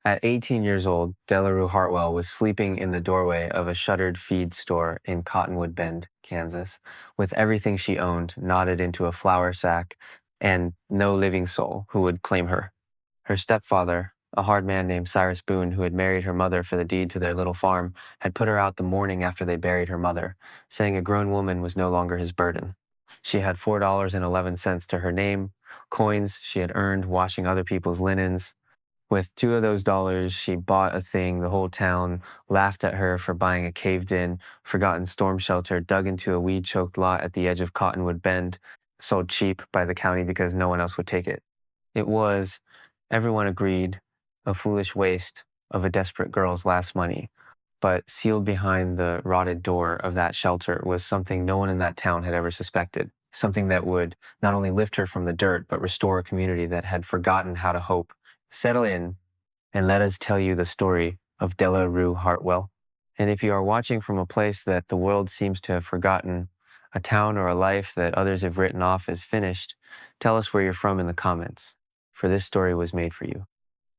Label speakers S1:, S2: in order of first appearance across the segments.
S1: At 18 years old, Delarue Hartwell was sleeping in the doorway of a shuttered feed store in Cottonwood Bend, Kansas, with everything she owned knotted into a flour sack and no living soul who would claim her. Her stepfather, a hard man named Cyrus Boone who had married her mother for the deed to their little farm, had put her out the morning after they buried her mother, saying a grown woman was no longer his burden. She had $4.11 to her name, coins she had earned washing other people's linens. With two of those dollars, she bought a thing the whole town laughed at her for buying a caved in, forgotten storm shelter dug into a weed choked lot at the edge of Cottonwood Bend, sold cheap by the county because no one else would take it. It was, everyone agreed, a foolish waste of a desperate girl's last money. But sealed behind the rotted door of that shelter was something no one in that town had ever suspected. Something that would not only lift her from the dirt, but restore a community that had forgotten how to hope. Settle in and let us tell you the story of Delarue Hartwell. And if you are watching from a place that the world seems to have forgotten, a town or a life that others have written off as finished, tell us where you're from in the comments, for this story was made for you.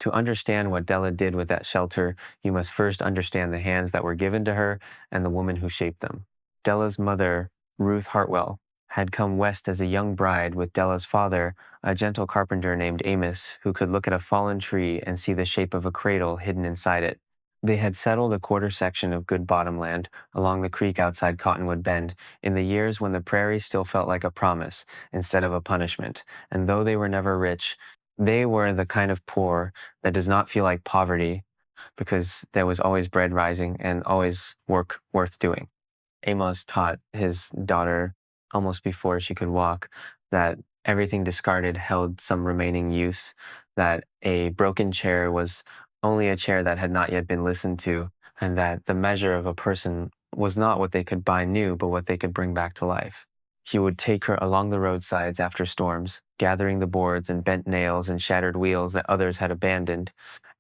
S1: To understand what Della did with that shelter, you must first understand the hands that were given to her and the woman who shaped them. Della's mother, Ruth Hartwell, had come west as a young bride with Della's father, a gentle carpenter named Amos, who could look at a fallen tree and see the shape of a cradle hidden inside it. They had settled a quarter section of good bottomland along the creek outside Cottonwood Bend in the years when the prairie still felt like a promise instead of a punishment, and though they were never rich, they were the kind of poor that does not feel like poverty because there was always bread rising and always work worth doing. Amos taught his daughter, almost before she could walk, that everything discarded held some remaining use, that a broken chair was only a chair that had not yet been listened to, and that the measure of a person was not what they could buy new, but what they could bring back to life. He would take her along the roadsides after storms, gathering the boards and bent nails and shattered wheels that others had abandoned.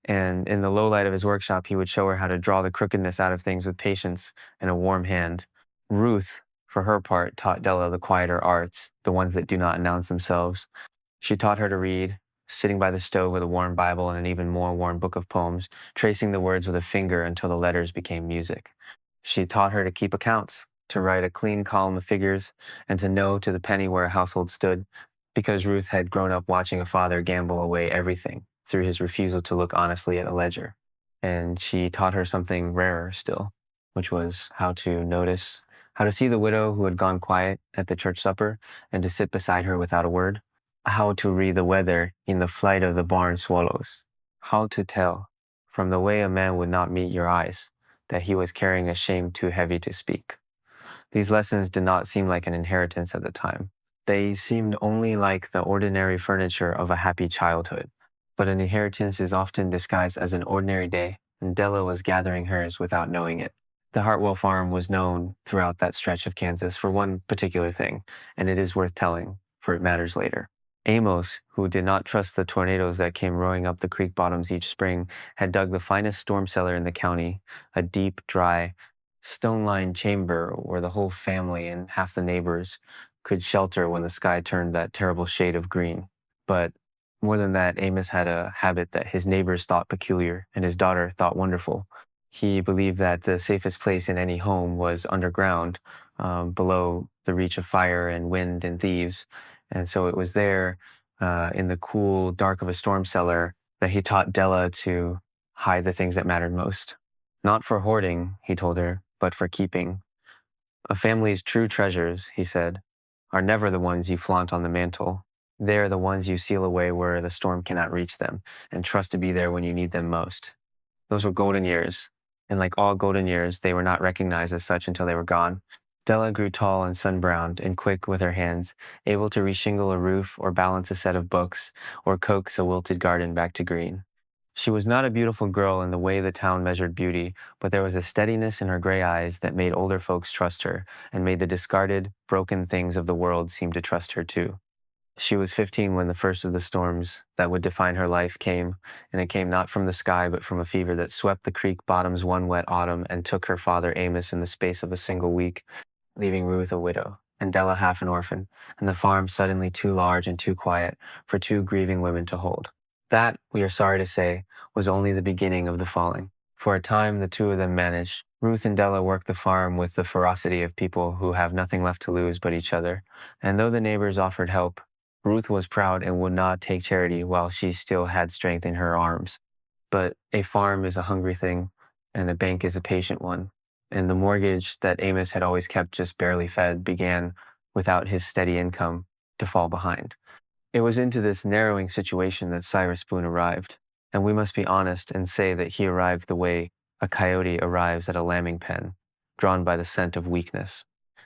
S1: And in the low light of his workshop, he would show her how to draw the crookedness out of things with patience and a warm hand. Ruth, for her part, taught Della the quieter arts, the ones that do not announce themselves. She taught her to read, sitting by the stove with a warm Bible and an even more warm book of poems, tracing the words with a finger until the letters became music. She taught her to keep accounts, to write a clean column of figures, and to know to the penny where a household stood, because Ruth had grown up watching a father gamble away everything through his refusal to look honestly at a ledger. And she taught her something rarer still, which was how to notice, how to see the widow who had gone quiet at the church supper and to sit beside her without a word, how to read the weather in the flight of the barn swallows, how to tell, from the way a man would not meet your eyes, that he was carrying a shame too heavy to speak. These lessons did not seem like an inheritance at the time. They seemed only like the ordinary furniture of a happy childhood. But an inheritance is often disguised as an ordinary day, and Della was gathering hers without knowing it. The Hartwell farm was known throughout that stretch of Kansas for one particular thing, and it is worth telling, for it matters later. Amos, who did not trust the tornadoes that came roaring up the creek bottoms each spring, had dug the finest storm cellar in the county, a deep, dry, stone-lined chamber where the whole family and half the neighbors could shelter when the sky turned that terrible shade of green. But more than that, Amos had a habit that his neighbors thought peculiar and his daughter thought wonderful. He believed that the safest place in any home was underground, below the reach of fire and wind and thieves. And so it was there, in the cool dark of a storm cellar, that he taught Della to hide the things that mattered most. Not for hoarding, he told her, but for keeping. A family's true treasures, he said, are never the ones you flaunt on the mantle. They are the ones you seal away where the storm cannot reach them, and trust to be there when you need them most. Those were golden years, and like all golden years, they were not recognized as such until they were gone. Della grew tall and sun-browned and quick with her hands, able to reshingle a roof or balance a set of books or coax a wilted garden back to green. She was not a beautiful girl in the way the town measured beauty, but there was a steadiness in her gray eyes that made older folks trust her and made the discarded, broken things of the world seem to trust her too. She was 15 when the first of the storms that would define her life came, and it came not from the sky but from a fever that swept the creek bottoms one wet autumn and took her father Amos in the space of a single week, leaving Ruth a widow, and Della half an orphan, and the farm suddenly too large and too quiet for two grieving women to hold. That, we are sorry to say, was only the beginning of the falling. For a time, the two of them managed. Ruth and Della worked the farm with the ferocity of people who have nothing left to lose but each other. And though the neighbors offered help, Ruth was proud and would not take charity while she still had strength in her arms. But a farm is a hungry thing, and a bank is a patient one. And the mortgage that Amos had always kept just barely fed began, without his steady income, to fall behind. It was into this narrowing situation that Cyrus Boone arrived, and we must be honest and say that he arrived the way a coyote arrives at a lambing pen, drawn by the scent of weakness.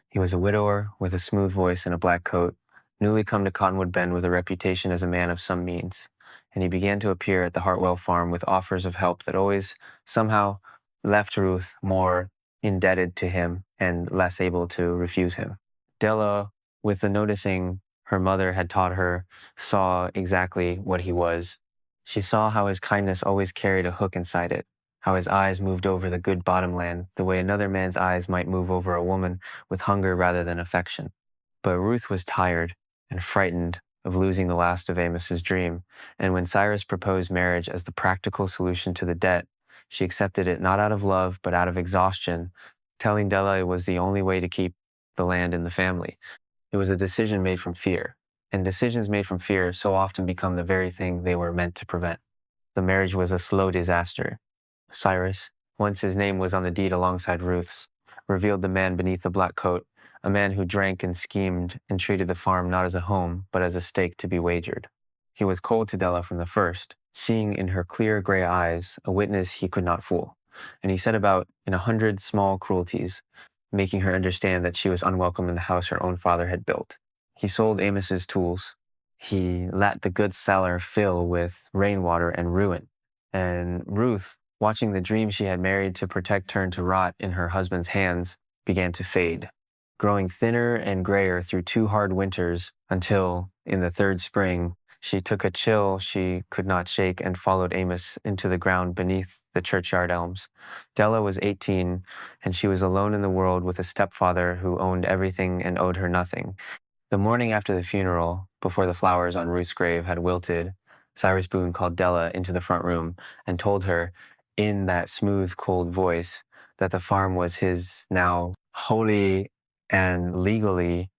S1: He was a widower with a smooth voice and a black coat, newly come to Cottonwood Bend with a reputation as a man of some means, and he began to appear at the Hartwell farm with offers of help that always, somehow, left Ruth more indebted to him and less able to refuse him. Della, with the noticing her mother had taught her, saw exactly what he was. She saw how his kindness always carried a hook inside it, how his eyes moved over the good bottomland the way another man's eyes might move over a woman with hunger rather than affection. But Ruth was tired and frightened of losing the last of Amos's dream, and when Cyrus proposed marriage as the practical solution to the debt, she accepted it not out of love but out of exhaustion, telling Della it was the only way to keep the land in the family. It was a decision made from fear, and decisions made from fear so often become the very thing they were meant to prevent. The marriage was a slow disaster. Cyrus, once his name was on the deed alongside Ruth's, revealed the man beneath the black coat, a man who drank and schemed and treated the farm not as a home, but as a stake to be wagered. He was cold to Della from the first, seeing in her clear gray eyes a witness he could not fool, and he set about in 100 small cruelties, making her understand that she was unwelcome in the house her own father had built. He sold Amos's tools. He let the goods cellar fill with rainwater and ruin. And Ruth, watching the dream she had married to protect turn to rot in her husband's hands, began to fade, growing thinner and grayer through 2 hard winters until, in the 3rd spring, she took a chill she could not shake and followed Amos into the ground beneath the churchyard elms. Della was 18, and she was alone in the world with a stepfather who owned everything and owed her nothing. The morning after the funeral, before the flowers on Ruth's grave had wilted, Cyrus Boone called Della into the front room and told her, in that smooth, cold voice, that the farm was his now wholly and legally,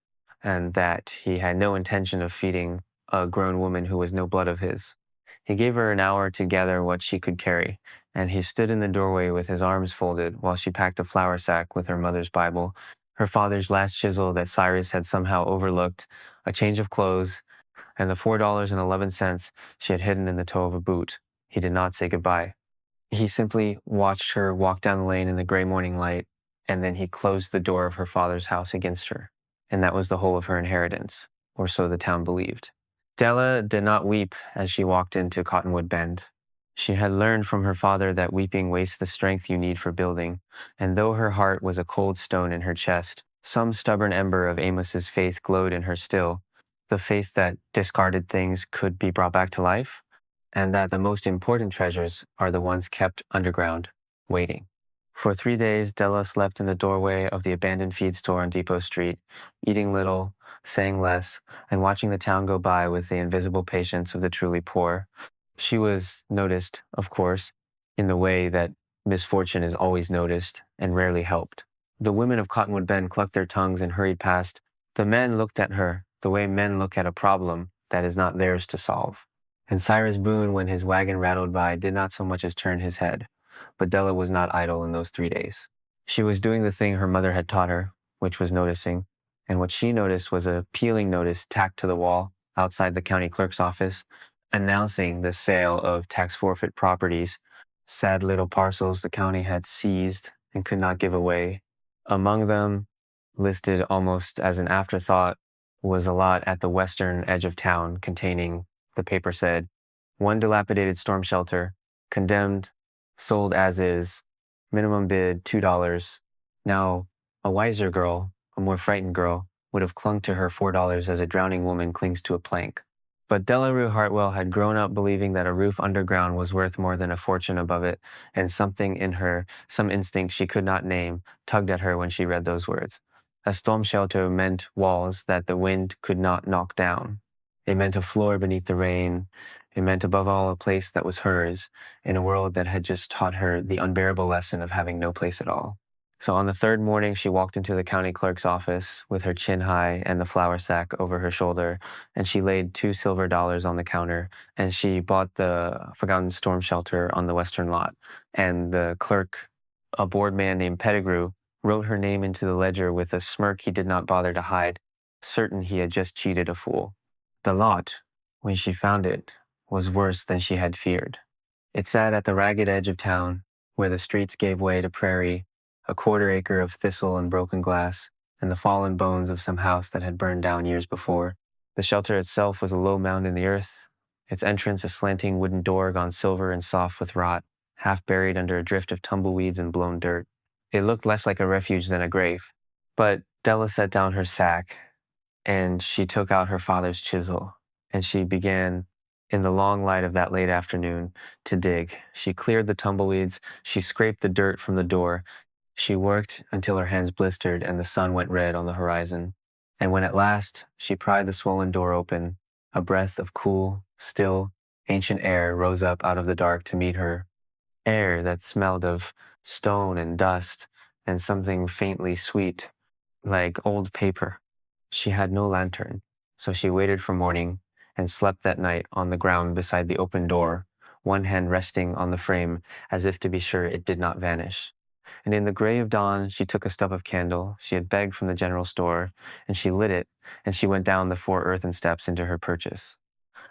S1: and that he had no intention of feeding a grown woman who was no blood of his. He gave her an hour to gather what she could carry, and he stood in the doorway with his arms folded while she packed a flour sack with her mother's Bible, her father's last chisel that Cyrus had somehow overlooked, a change of clothes, and the $4.11 she had hidden in the toe of a boot. He did not say goodbye. He simply watched her walk down the lane in the gray morning light, and then he closed the door of her father's house against her, and that was the whole of her inheritance, or so the town believed. Della did not weep as she walked into Cottonwood Bend. She had learned from her father that weeping wastes the strength you need for building, and though her heart was a cold stone in her chest, some stubborn ember of Amos's faith glowed in her still, the faith that discarded things could be brought back to life, and that the most important treasures are the ones kept underground, waiting. For 3 days, Della slept in the doorway of the abandoned feed store on Depot Street, eating little, saying less, and watching the town go by with the invisible patience of the truly poor. She was noticed, of course, in the way that misfortune is always noticed and rarely helped. The women of Cottonwood Bend clucked their tongues and hurried past. The men looked at her the way men look at a problem that is not theirs to solve. And Cyrus Boone, when his wagon rattled by, did not so much as turn his head. But Della was not idle in those 3 days. She was doing the thing her mother had taught her, which was noticing, and what she noticed was a peeling notice tacked to the wall outside the county clerk's office, announcing the sale of tax forfeit properties, sad little parcels the county had seized and could not give away. Among them, listed almost as an afterthought, was a lot at the western edge of town containing, the paper said, 1 dilapidated storm shelter, condemned, sold as is, minimum bid $2. Now, a wiser girl, a more frightened girl, would have clung to her $4 as a drowning woman clings to a plank. But Delarue Hartwell had grown up believing that a roof underground was worth more than a fortune above it, and something in her, some instinct she could not name, tugged at her when she read those words. A storm shelter meant walls that the wind could not knock down. It meant a floor beneath the rain. It meant above all a place that was hers, in a world that had just taught her the unbearable lesson of having no place at all. So on the third morning, she walked into the county clerk's office with her chin high and the flour sack over her shoulder, and she laid $2 silver on the counter, and she bought the forgotten storm shelter on the western lot. And the clerk, a bored man named Pettigrew, wrote her name into the ledger with a smirk he did not bother to hide, certain he had just cheated a fool. The lot, when she found it, was worse than she had feared. It sat at the ragged edge of town, where the streets gave way to prairie, a quarter acre of thistle and broken glass, and the fallen bones of some house that had burned down years before. The shelter itself was a low mound in the earth, its entrance a slanting wooden door gone silver and soft with rot, half buried under a drift of tumbleweeds and blown dirt. It looked less like a refuge than a grave. But Della set down her sack, and she took out her father's chisel, and she began, in the long light of that late afternoon, to dig. She cleared the tumbleweeds, she scraped the dirt from the door, she worked until her hands blistered and the sun went red on the horizon. And when at last she pried the swollen door open, a breath of cool, still, ancient air rose up out of the dark to meet her. Air that smelled of stone and dust and something faintly sweet, like old paper. She had no lantern, so she waited for morning and slept that night on the ground beside the open door, one hand resting on the frame as if to be sure it did not vanish. And in the gray of dawn, she took a stub of candle she had begged from the general store, and she lit it, and she went down the 4 earthen steps into her purchase.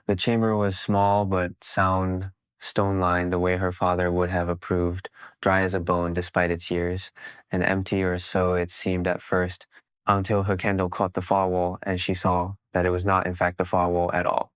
S1: The chamber was small but sound, stone-lined the way her father would have approved, dry as a bone despite its years, and empty, or so it seemed at first, until her candle caught the far wall and she saw that it was not in fact the far wall at all.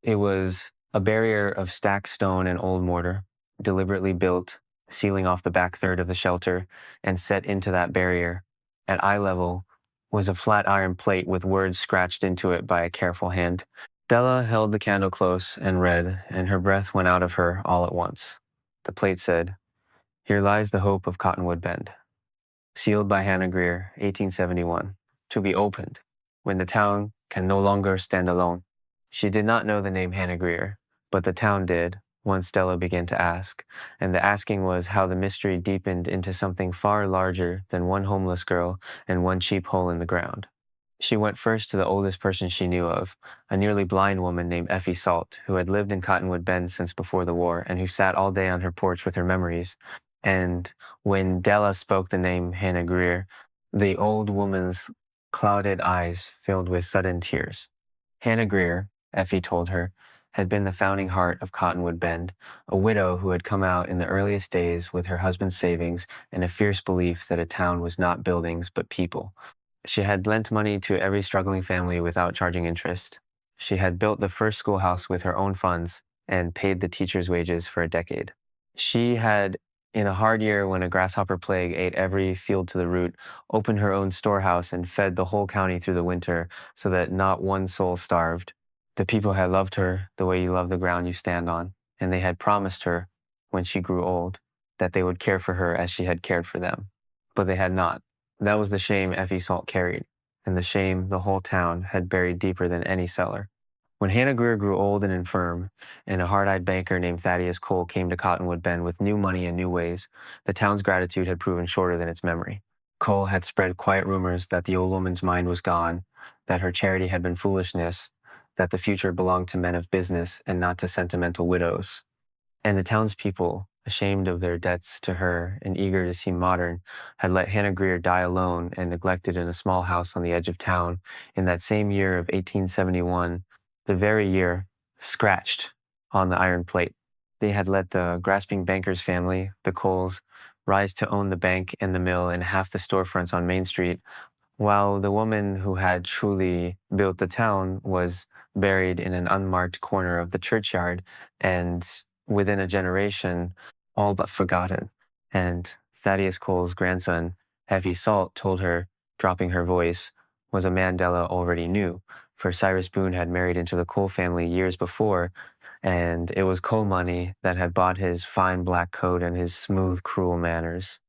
S1: It was a barrier of stacked stone and old mortar, deliberately built, sealing off the back third of the shelter, and set into that barrier, at eye level, was a flat iron plate with words scratched into it by a careful hand. Della held the candle close and read, and her breath went out of her all at once. The plate said, "Here lies the hope of Cottonwood Bend. Sealed by Hannah Greer, 1871. To be opened when the town can no longer stand alone." She did not know the name Hannah Greer, but the town did, once Della began to ask, and the asking was how the mystery deepened into something far larger than one homeless girl and one cheap hole in the ground. She went first to the oldest person she knew of, a nearly blind woman named Effie Salt, who had lived in Cottonwood Bend since before the war and who sat all day on her porch with her memories. And when Della spoke the name Hannah Greer, the old woman's clouded eyes filled with sudden tears. Hannah Greer, Effie told her, had been the founding heart of Cottonwood Bend, a widow who had come out in the earliest days with her husband's savings and a fierce belief that a town was not buildings but people. She had lent money to every struggling family without charging interest. She had built the first schoolhouse with her own funds and paid the teachers' wages for a decade. She had, in a hard year when a grasshopper plague ate every field to the root, opened her own storehouse and fed the whole county through the winter so that not one soul starved. The people had loved her the way you love the ground you stand on, and they had promised her, when she grew old, that they would care for her as she had cared for them. But they had not. That was the shame Effie Salt carried, and the shame the whole town had buried deeper than any cellar. When Hannah Greer grew old and infirm, and a hard-eyed banker named Thaddeus Cole came to Cottonwood Bend with new money and new ways, the town's gratitude had proven shorter than its memory. Cole had spread quiet rumors that the old woman's mind was gone, that her charity had been foolishness, that the future belonged to men of business and not to sentimental widows. And the townspeople, ashamed of their debts to her and eager to seem modern, had let Hannah Greer die alone and neglected in a small house on the edge of town in that same year of 1871, the very year scratched on the iron plate. They had let the grasping banker's family, the Coles, rise to own the bank and the mill and half the storefronts on Main Street, while the woman who had truly built the town was buried in an unmarked corner of the churchyard and within a generation, all but forgotten. And Thaddeus Cole's grandson, Effie Salt, told her, dropping her voice, was a man Della already knew, for Cyrus Boone had married into the Cole family years before, and it was Cole money that had bought his fine black coat and his smooth, cruel manners.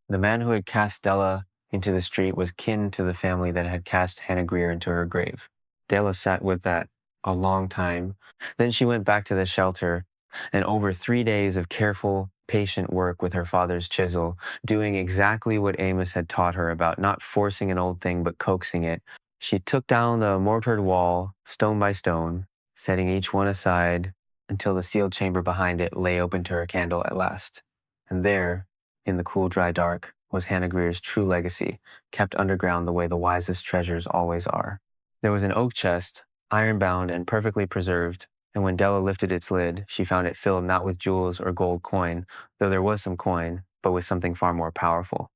S1: The man who had cast Della into the street was kin to the family that had cast Hannah Greer into her grave. Della sat with that a long time. Then she went back to the shelter, and over 3 days of careful, patient work with her father's chisel, doing exactly what Amos had taught her about not forcing an old thing but coaxing it, she took down the mortared wall, stone by stone, setting each one aside until the sealed chamber behind it lay open to her candle at last. And there, in the cool, dry dark, was Hannah Greer's true legacy, kept underground the way the wisest treasures always are. There was an oak chest, iron-bound and perfectly preserved, and when Della lifted its lid, she found it filled not with jewels or gold coin, though there was some coin, but with something far more powerful.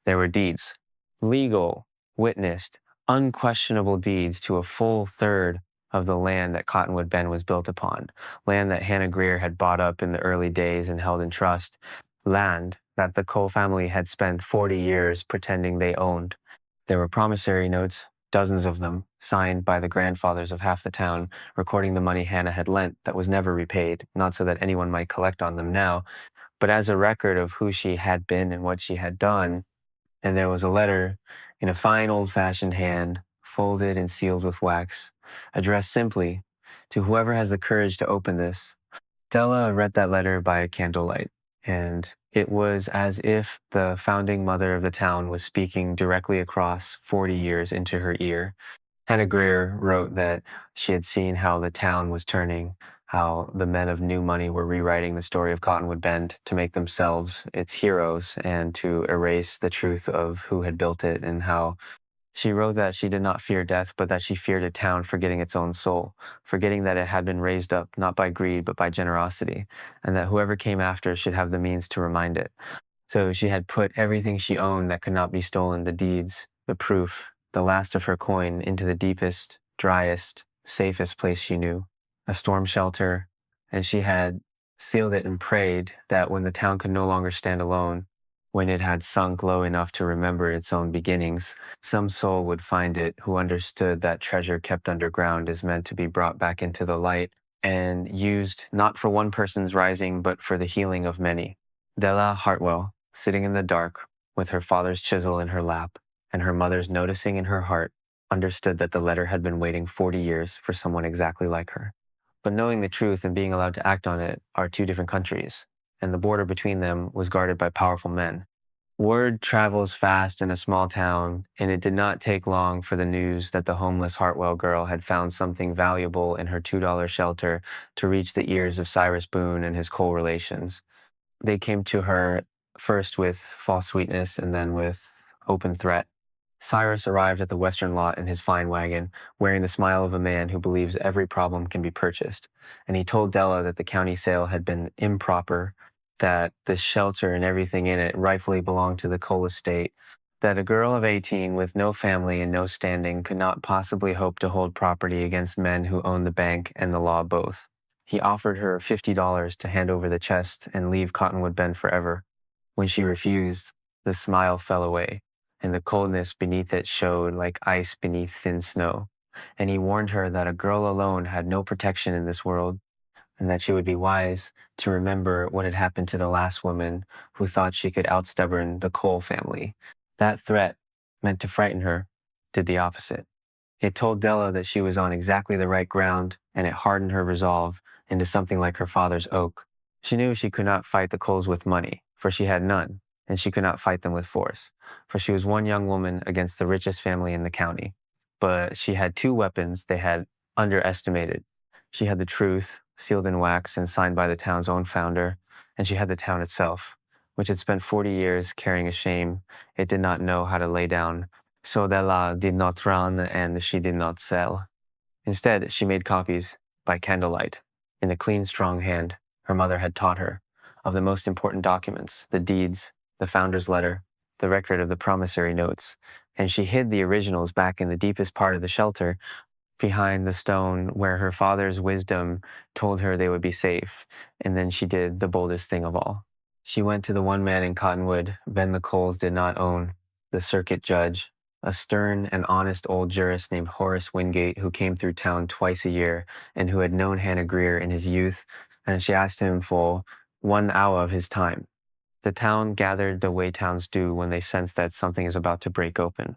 S1: There were deeds. Legal, witnessed, unquestionable deeds to a full third of the land that Cottonwood Bend was built upon, land that Hannah Greer had bought up in the early days and held in trust, land that the Cole family had spent 40 years pretending they owned. There were promissory notes, dozens of them, signed by the grandfathers of half the town, recording the money Hannah had lent that was never repaid, not so that anyone might collect on them now, but as a record of who she had been and what she had done. And there was a letter in a fine old-fashioned hand, folded and sealed with wax, addressed simply, "To whoever has the courage to open this." Della read that letter by candlelight, and it was as if the founding mother of the town was speaking directly across 40 years into her ear. Hannah Greer wrote that she had seen how the town was turning, how the men of new money were rewriting the story of Cottonwood Bend to make themselves its heroes and to erase the truth of who had built it, and how she wrote that she did not fear death, but that she feared a town forgetting its own soul, forgetting that it had been raised up not by greed but by generosity, and that whoever came after should have the means to remind it. So she had put everything she owned that could not be stolen, the deeds, the proof, the last of her coin, into the deepest, driest, safest place she knew, a storm shelter, and she had sealed it and prayed that when the town could no longer stand alone, when it had sunk low enough to remember its own beginnings, some soul would find it who understood that treasure kept underground is meant to be brought back into the light and used not for one person's rising, but for the healing of many. Della Hartwell, sitting in the dark, with her father's chisel in her lap, and her mother's noticing in her heart, understood that the letter had been waiting 40 years for someone exactly like her. But knowing the truth and being allowed to act on it are two different countries, and the border between them was guarded by powerful men. Word travels fast in a small town, and it did not take long for the news that the homeless Hartwell girl had found something valuable in her $2 shelter to reach the ears of Cyrus Boone and his coal relations. They came to her first with false sweetness and then with open threat. Cyrus arrived at the western lot in his fine wagon, wearing the smile of a man who believes every problem can be purchased, and he told Della that the county sale had been improper, that the shelter and everything in it rightfully belonged to the Cole estate, that a girl of 18 with no family and no standing could not possibly hope to hold property against men who owned the bank and the law both. He offered her $50 to hand over the chest and leave Cottonwood Bend forever. When she refused, the smile fell away, and the coldness beneath it showed like ice beneath thin snow. And he warned her that a girl alone had no protection in this world, and that she would be wise to remember what had happened to the last woman who thought she could outstubborn the Cole family. That threat, meant to frighten her, did the opposite. It told Della that she was on exactly the right ground, and it hardened her resolve into something like her father's oak. She knew she could not fight the Coles with money, for she had none, and she could not fight them with force, for she was one young woman against the richest family in the county. But she had two weapons they had underestimated. She had the truth, sealed in wax and signed by the town's own founder, and she had the town itself, which had spent 40 years carrying a shame it did not know how to lay down. So Della did not run and she did not sell. Instead, she made copies, by candlelight, in a clean, strong hand her mother had taught her, of the most important documents, the deeds, the founder's letter, the record of the promissory notes, and she hid the originals back in the deepest part of the shelter, behind the stone where her father's wisdom told her they would be safe, and then she did the boldest thing of all. She went to the one man in Cottonwood Ben the Coles did not own, the circuit judge, a stern and honest old jurist named Horace Wingate who came through town twice a year and who had known Hannah Greer in his youth, and she asked him for 1 hour of his time. The town gathered the way towns do when they sense that something is about to break open.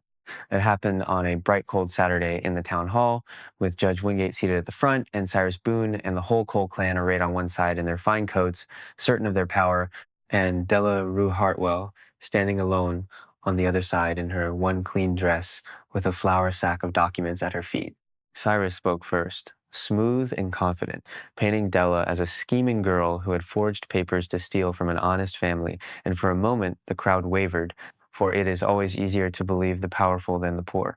S1: It happened on a bright, cold Saturday in the town hall, with Judge Wingate seated at the front, and Cyrus Boone and the whole Cole clan arrayed on one side in their fine coats, certain of their power, and Della Rue Hartwell standing alone on the other side in her one clean dress, with a flour sack of documents at her feet. Cyrus spoke first, smooth and confident, painting Della as a scheming girl who had forged papers to steal from an honest family, and for a moment the crowd wavered, for it is always easier to believe the powerful than the poor.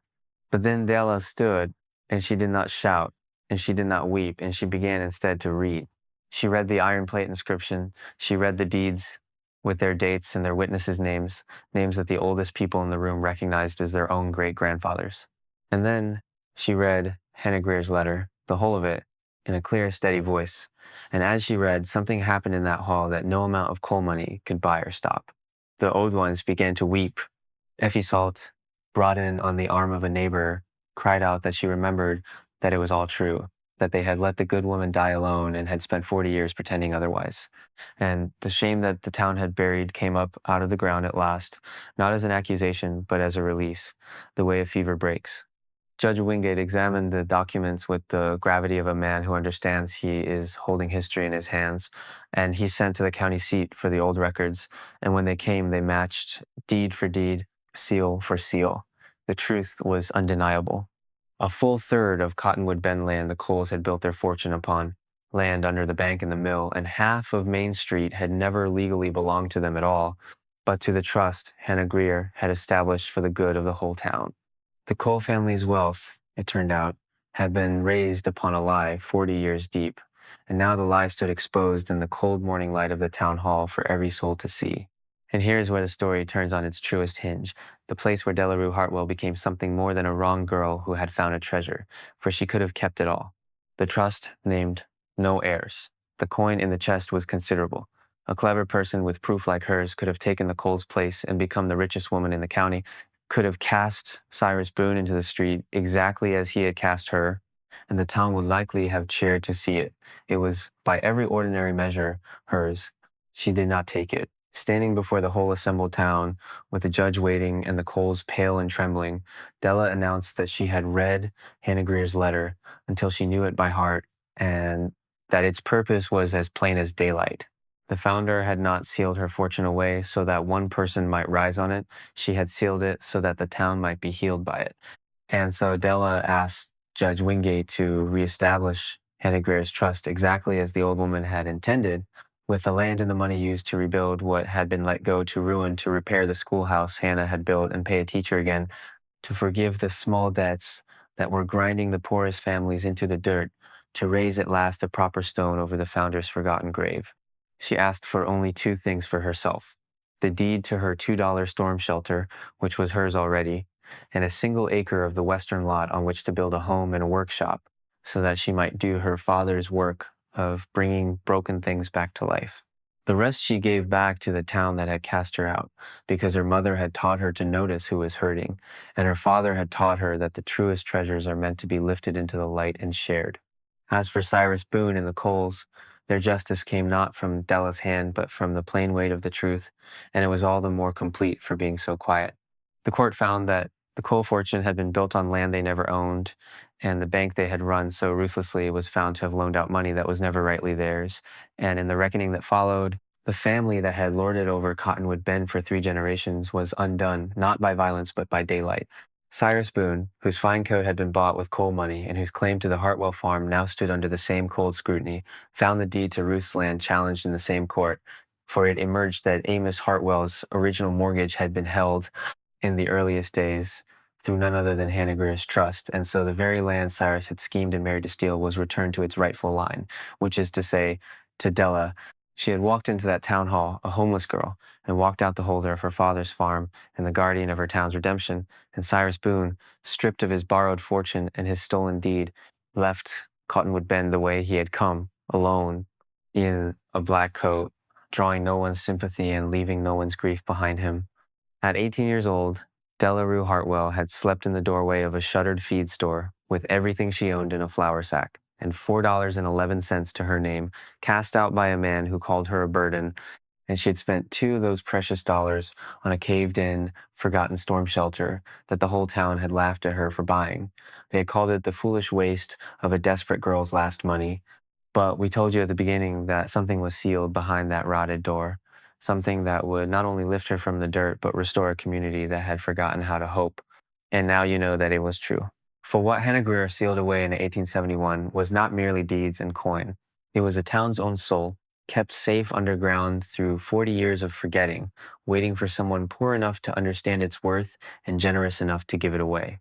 S1: But then Della stood, and she did not shout, and she did not weep, and she began instead to read. She read the iron plate inscription, she read the deeds with their dates and their witnesses' names, names that the oldest people in the room recognized as their own great-grandfathers. And then she read Hannah Greer's letter, the whole of it, in a clear, steady voice. And as she read, something happened in that hall that no amount of coal money could buy or stop. The old ones began to weep. Effie Salt, brought in on the arm of a neighbor, cried out that she remembered that it was all true, that they had let the good woman die alone and had spent 40 years pretending otherwise. And the shame that the town had buried came up out of the ground at last, not as an accusation, but as a release, the way a fever breaks. Judge Wingate examined the documents with the gravity of a man who understands he is holding history in his hands, and he sent to the county seat for the old records, and when they came, they matched deed for deed, seal for seal. The truth was undeniable. A full third of Cottonwood Bend land the Coles had built their fortune upon, land under the bank and the mill, and half of Main Street had never legally belonged to them at all, but to the trust Hannah Greer had established for the good of the whole town. The Cole family's wealth, it turned out, had been raised upon a lie 40 years deep, and now the lie stood exposed in the cold morning light of the town hall for every soul to see. And here's where the story turns on its truest hinge, the place where Delarue Hartwell became something more than a wrong girl who had found a treasure, for she could have kept it all. The trust named no heirs. The coin in the chest was considerable. A clever person with proof like hers could have taken the Cole's place and become the richest woman in the county, could have cast Cyrus Boone into the street exactly as he had cast her, and the town would likely have cheered to see it. It was, by every ordinary measure, hers. She did not take it. Standing before the whole assembled town, with the judge waiting and the Coles pale and trembling, Della announced that she had read Hannah Greer's letter until she knew it by heart, and that its purpose was as plain as daylight. The founder had not sealed her fortune away so that one person might rise on it. She had sealed it so that the town might be healed by it. And so Della asked Judge Wingate to reestablish Hannah Greer's trust exactly as the old woman had intended, with the land and the money used to rebuild what had been let go to ruin, to repair the schoolhouse Hannah had built and pay a teacher again, to forgive the small debts that were grinding the poorest families into the dirt, to raise at last a proper stone over the founder's forgotten grave. She asked for only two things for herself: the deed to her $2 storm shelter, which was hers already, and a single acre of the western lot on which to build a home and a workshop, so that she might do her father's work of bringing broken things back to life. The rest she gave back to the town that had cast her out, because her mother had taught her to notice who was hurting, and her father had taught her that the truest treasures are meant to be lifted into the light and shared. As for Cyrus Boone and the Coles, their justice came not from Della's hand, but from the plain weight of the truth, and it was all the more complete for being so quiet. The court found that the Cole fortune had been built on land they never owned, and the bank they had run so ruthlessly was found to have loaned out money that was never rightly theirs. And in the reckoning that followed, the family that had lorded over Cottonwood Bend for 3 generations was undone, not by violence, but by daylight. Cyrus Boone, whose fine coat had been bought with coal money and whose claim to the Hartwell farm now stood under the same cold scrutiny, found the deed to Ruth's land challenged in the same court, for it emerged that Amos Hartwell's original mortgage had been held in the earliest days through none other than Hannah Greer's trust, and so the very land Cyrus had schemed and married to steal was returned to its rightful line, which is to say, to Della. She had walked into that town hall, a homeless girl, and walked out the holder of her father's farm and the guardian of her town's redemption, and Cyrus Boone, stripped of his borrowed fortune and his stolen deed, left Cottonwood Bend the way he had come, alone, in a black coat, drawing no one's sympathy and leaving no one's grief behind him. At 18 years old, Delarue Hartwell had slept in the doorway of a shuttered feed store with everything she owned in a flour sack, and $4.11 to her name, cast out by a man who called her a burden and she had spent two of those precious dollars on a caved in, forgotten storm shelter that the whole town had laughed at her for buying. They had called it the foolish waste of a desperate girl's last money. But we told you at the beginning that something was sealed behind that rotted door, something that would not only lift her from the dirt, but restore a community that had forgotten how to hope. And now you know that it was true. For what Hannah Greer sealed away in 1871 was not merely deeds and coin. It was a town's own soul, kept safe underground through 40 years of forgetting, waiting for someone poor enough to understand its worth and generous enough to give it away.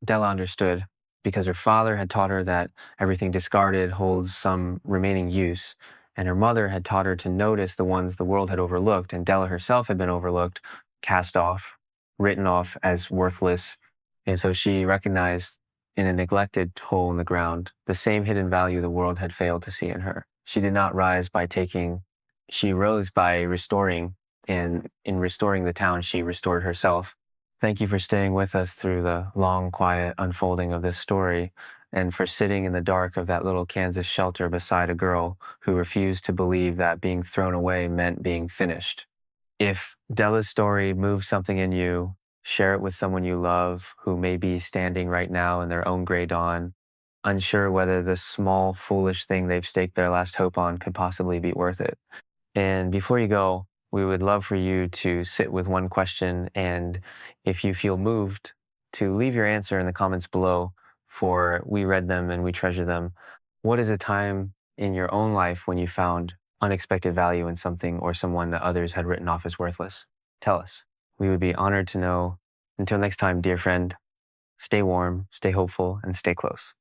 S1: Della understood because her father had taught her that everything discarded holds some remaining use, and her mother had taught her to notice the ones the world had overlooked, and Della herself had been overlooked, cast off, written off as worthless. And so she recognized in a neglected hole in the ground the same hidden value the world had failed to see in her. She did not rise by taking, she rose by restoring, and in restoring the town, she restored herself. Thank you for staying with us through the long, quiet unfolding of this story, and for sitting in the dark of that little Kansas shelter beside a girl who refused to believe that being thrown away meant being finished. If Della's story moves something in you, share it with someone you love who may be standing right now in their own gray dawn, unsure whether the small, foolish thing they've staked their last hope on could possibly be worth it. And before you go, we would love for you to sit with one question, and if you feel moved, to leave your answer in the comments below, for we read them and we treasure them. What is a time in your own life when you found unexpected value in something or someone that others had written off as worthless? Tell us. We would be honored to know. Until next time, dear friend, stay warm, stay hopeful, and stay close.